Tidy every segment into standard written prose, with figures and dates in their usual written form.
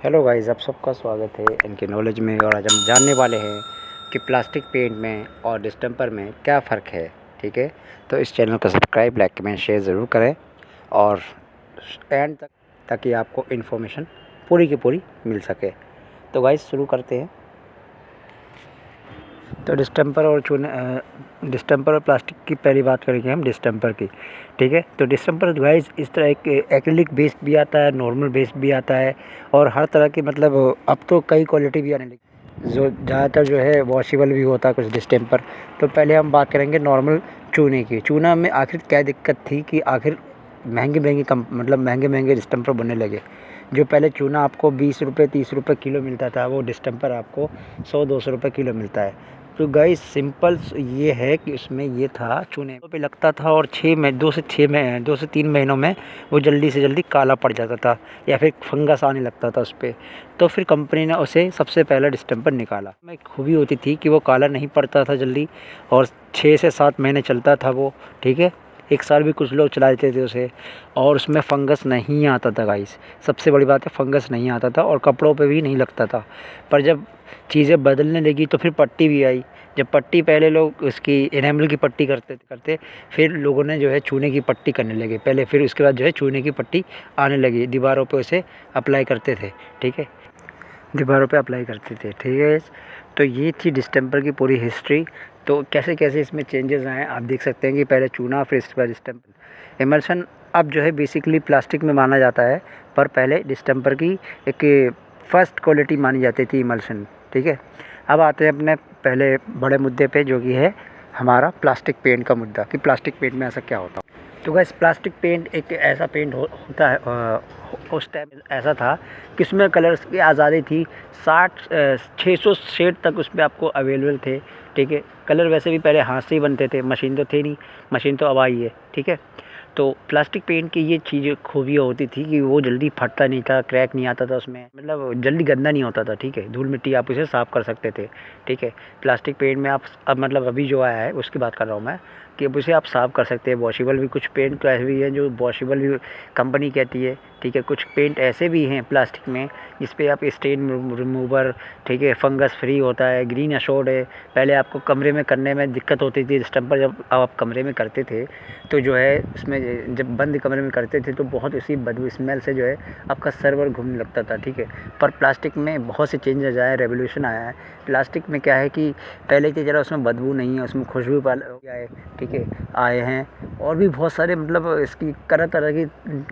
Hello guys, आप सबका स्वागत है इनके नॉलेज में। और आज हम जानने वाले हैं कि प्लास्टिक पेंट में और डिस्टेंपर में क्या फ़र्क है। ठीक है, तो इस चैनल को सब्सक्राइब, लाइक, कमेंट, शेयर ज़रूर करें और एंड तक, ताकि आपको इन्फॉर्मेशन पूरी की पूरी मिल सके। तो गाइस शुरू करते हैं। तो डिस्टेंपर और प्लास्टिक की पहली बात करेंगे हम डिस्टेंपर की। ठीक है, तो डिस्टेंपर गाइस इस तरह एक एक्रिलिक बेस्ड भी आता है, नॉर्मल बेस्ड भी आता है और हर तरह की, मतलब अब तो कई क्वालिटी भी आने लगी, जो ज़्यादातर जो है वॉशेबल भी होता है कुछ डिस्टेंपर। तो पहले हम बात करेंगे नॉर्मल चूने की। चूना में आखिर क्या दिक्कत थी कि आखिर महंगे महंगे डिस्टेंपर बनने लगे। जो पहले चूना आपको 20 रुपये 30 रुपये किलो मिलता था, वो डिस्टेंपर आपको 100-200 रुपये किलो मिलता है। तो गाइस सिंपल ये है कि उसमें ये था, चूने पे लगता था और 2 से 3 महीनों में वो जल्दी से जल्दी काला पड़ जाता था या फिर फंगस आने लगता था उस पर। तो फिर कंपनी ने उसे सबसे पहला डिस्टेंपर निकाला। में खूबी होती थी कि वो काला नहीं पड़ता था जल्दी और 6 से 7 महीने चलता था वो। ठीक है, 1 साल भी कुछ लोग चला देते थे उसे और उसमें फंगस नहीं आता था गाइस। सबसे बड़ी बात है, फंगस नहीं आता था और कपड़ों पे भी नहीं लगता था। पर जब चीज़ें बदलने लगी तो फिर पट्टी भी आई। जब पट्टी, पहले लोग उसकी एनामल की पट्टी करते, फिर लोगों ने जो है चूने की पट्टी करने लगे पहले, फिर उसके बाद जो है चूने की पट्टी आने लगी, दीवारों पे उसे अप्लाई करते थे। ठीक है, दीवारों पे अप्लाई करते थे। ठीक है, तो ये थी डिस्टेंपर की पूरी हिस्ट्री। तो कैसे कैसे इसमें चेंजेस आए आप देख सकते हैं कि पहले चूना, फिर इसके बाद डिस्टेंपर। इमल्शन अब जो है बेसिकली प्लास्टिक में माना जाता है, पर पहले डिस्टेंपर की एक फर्स्ट क्वालिटी मानी जाती थी इमल्शन। ठीक है, अब आते हैं अपने पहले बड़े मुद्दे पे, जो कि है हमारा प्लास्टिक पेंट का मुद्दा, कि प्लास्टिक पेंट में ऐसा क्या होता है। तो गैस प्लास्टिक पेंट एक ऐसा पेंट होता है, उस टाइम ऐसा था कि उसमें कलर्स की आज़ादी थी। 600 शेड तक उसमें आपको अवेलेबल थे। ठीक है, कलर वैसे भी पहले हाथ से ही बनते थे, मशीन तो थे नहीं, मशीन तो अब आई है। ठीक है, तो प्लास्टिक पेंट की ये चीज़ खूबियाँ होती थी कि वो जल्दी फटता नहीं था, क्रैक नहीं आता था उसमें, मतलब जल्दी गंदा नहीं होता था। ठीक है, धूल मिट्टी आप उसे साफ़ कर सकते थे। ठीक है, प्लास्टिक पेंट में आप अब, मतलब अभी जो आया है उसकी बात कर रहा हूँ मैं, कि अब उसे आप साफ़ कर सकते हैं। वॉशेबल भी कुछ पेंट तो ऐसे भी हैं जो वॉशेबल भी कंपनी कहती है। ठीक है, कुछ पेंट ऐसे भी हैं प्लास्टिक में जिस पे आप स्टेन रिमूवर, ठीक है, फंगस फ्री होता है, ग्रीन अशोर्ड है। पहले आपको कमरे में करने में दिक्कत होती थी डिस्टेंपर, जब आप कमरे में करते थे तो जो है उसमें जब बंद कमरे में करते थे तो बहुत इसी बदबू स्मेल से जो है आपका सर्वर घूमने लगता था। ठीक है, पर प्लास्टिक में बहुत से चेंजेस आए, रेवोल्यूशन आया है। प्लास्टिक में क्या है कि पहले की तरह उसमें बदबू नहीं है, उसमें खुशबू आए, ठीक है, आए हैं। और भी बहुत सारे, मतलब इसकी तरह तरह की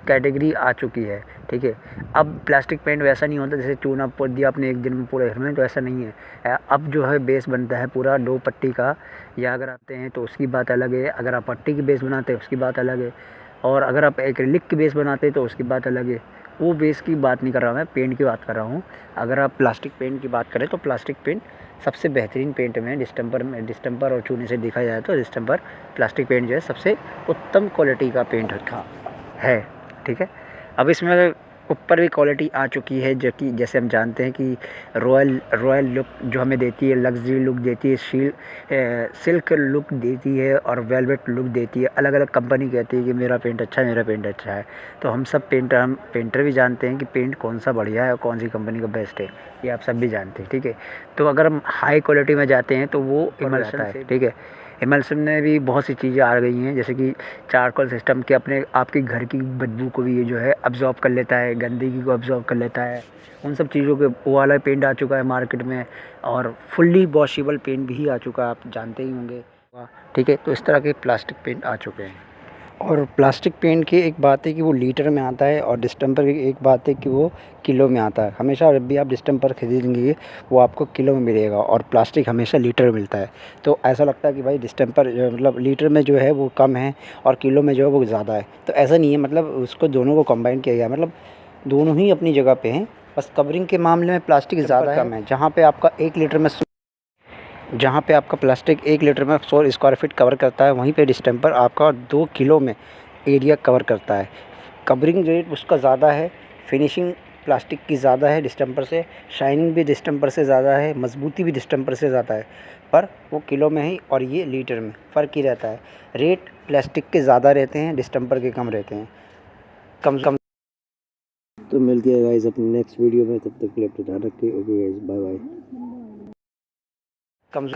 कैटेगरी आ चुकी है। ठीक है, अब प्लास्टिक पेंट वैसा नहीं होता जैसे चूना पोत दिया आपने एक दिन में पूरे घर में, तो ऐसा नहीं है। अब जो है बेस बनता है पूरा 2 पट्टी का, या अगर आते हैं तो उसकी बात अलग है, अगर आप पट्टी की बेस बनाते हैं उसकी बात अलग है, और अगर आप एक्रिलिक की बेस बनाते हैं तो उसकी बात अलग है। वो बेस की बात नहीं कर रहा मैं, पेंट की बात कर रहा हूँ। अगर आप प्लास्टिक पेंट की बात करें तो प्लास्टिक पेंट सबसे बेहतरीन पेंट में डिस्टेंपर और चूने से देखा जाए तो डिस्टेंपर प्लास्टिक पेंट जो है सबसे उत्तम क्वालिटी का पेंट है। ठीक है, अब इसमें ऊपर भी क्वालिटी आ चुकी है, जो कि जैसे हम जानते हैं कि रॉयल लुक जो हमें देती है, लग्जरी लुक देती है, सिल्क लुक देती है और वेलवेट लुक देती है। अलग अलग कंपनी कहती है कि मेरा पेंट अच्छा है, मेरा पेंट अच्छा है। तो हम पेंटर भी जानते हैं कि पेंट कौन सा बढ़िया है और कौन सी कंपनी का बेस्ट है, ये आप सब भी जानते हैं। ठीक है, तो अगर हम हाई क्वालिटी में जाते हैं तो वो इमल्शन है। ठीक है, इमल्शन में भी बहुत सी चीज़ें आ गई हैं, जैसे कि चारकोल सिस्टम के अपने आपके घर की बदबू को भी ये जो है अब्जॉर्ब कर लेता है, गंदगी को अब्जॉर्ब कर लेता है। उन सब चीज़ों के वो वाला पेंट आ चुका है मार्केट में, और फुल्ली वॉशेबल पेंट भी आ चुका है, आप जानते ही होंगे। ठीक है, तो इस तरह के प्लास्टिक पेंट आ चुके हैं। और प्लास्टिक पेंट की एक बात है कि वो लीटर में आता है, और डिस्टेंपर की एक बात है कि वो किलो में आता है। हमेशा जब भी आप डिस्टेंपर खरीदेंगे वो आपको किलो में मिलेगा और प्लास्टिक हमेशा लीटर में मिलता है। तो ऐसा लगता है कि भाई डिस्टेंपर जो मतलब लीटर में जो है वो कम है और किलो में जो है वो ज़्यादा है, तो ऐसा नहीं है। मतलब उसको दोनों को कंबाइन किया गया, मतलब दोनों ही अपनी जगह पे हैं। बस कवरिंग के मामले में प्लास्टिक ज़्यादा कम है। जहाँ पे आपका प्लास्टिक 1 लीटर में 100 स्क्वायर फीट कवर करता है, वहीं पे डिस्टेंपर आपका 2 किलो में एरिया कवर करता है। कवरिंग रेट उसका ज़्यादा है, फिनिशिंग प्लास्टिक की ज़्यादा है डिस्टेंपर से, शाइनिंग भी डिस्टेंपर से ज़्यादा है, मजबूती भी डिस्टेंपर से ज़्यादा है, पर वो किलो में ही और ये लीटर में फ़र्क ही रहता है। रेट प्लास्टिक के ज़्यादा रहते हैं, डिस्टेंपर के कम रहते हैं। कम तो मिलती है गाइस अपनी नेक्स्ट वीडियो में, तब तक के लिए अपना ध्यान रखिए। Okay guys, bye bye. कम